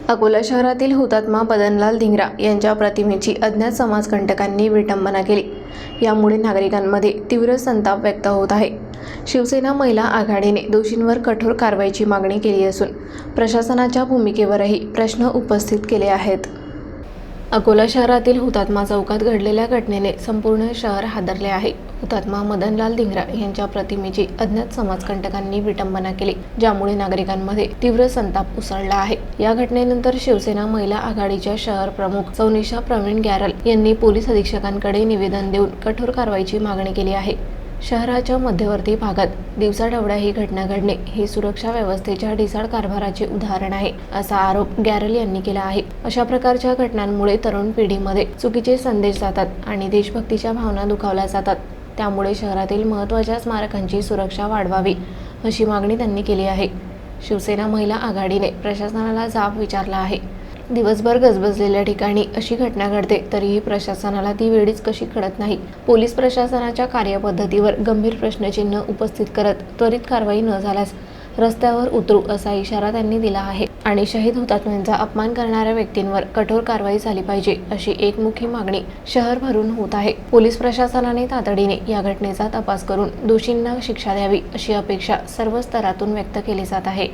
अकोला शहरातील हुतात्मा बदनलाल धिंगरा यांच्या प्रतिमेची अज्ञात समाजकंटकांनी विटंबना केली। यामुळे नागरिकांमध्ये तीव्र संताप व्यक्त होत आहे। शिवसेना महिला आघाडीने दोषींवर कठोर कारवाईची मागणी केली असून प्रशासनाच्या भूमिकेवरही प्रश्न उपस्थित केले आहेत। अकोला शहरातील हुतात्मा चौकात घडलेल्या घटनेने संपूर्ण शहर हादरले आहे। हुतात्मा बदनलाल धिंगरा यांच्या प्रतिमेची अज्ञात समाजकंटकांनी विटंबना केली, ज्यामुळे नागरिकांमध्ये तीव्र संताप उसळला आहे। या घटनेनंतर शिवसेना महिला आघाडीच्या शहर प्रमुख सौनिशा प्रवीण गॅरल यांनी पोलीस अधीक्षकांकडे निवेदन देऊन कठोर कारवाईची मागणी केली आहे। शहराच्या मध्यवर्ती भागात दिवसाढवळ्या ही घटना घडणे हे सुरक्षा व्यवस्थेच्या ढिसाळ कारभाराचे उदाहरण आहे, असा आरोप गॅरल यांनी केला आहे। अशा प्रकारच्या घटनांमुळे तरुण पिढीमध्ये चुकीचे संदेश जातात आणि देशभक्तीच्या भावना दुखावल्या जातात। त्यामुळे शहरातील महत्त्वाच्या स्मारकांची सुरक्षा वाढवावी, अशी मागणी त्यांनी केली आहे। शिवसेना महिला आघाडीने प्रशासनाला जाब विचारला आहे। दिवसभर गजबजलेल्या ठिकाणी अशी घटना घडते, तरीही प्रशासनाला ती वेळीच कशी कळत नाही। पोलीस प्रशासनाच्या कार्यपद्धतीवर गंभीर प्रश्नचिन्ह उपस्थित करत त्वरित कारवाई न झाल्यास रस्त्यावर उतरू, असा इशारा त्यांनी दिला आहे आणि शहीद हुतात्म्यांचा अपमान करणाऱ्या व्यक्तींवर कठोर कारवाई झाली पाहिजे, अशी एकमुखी मागणी शहरभरून होत आहे। पोलीस प्रशासनाने तातडीने या घटनेचा तपास करून दोषींना शिक्षा द्यावी, अशी अपेक्षा सर्व स्तरातून व्यक्त केली जात आहे।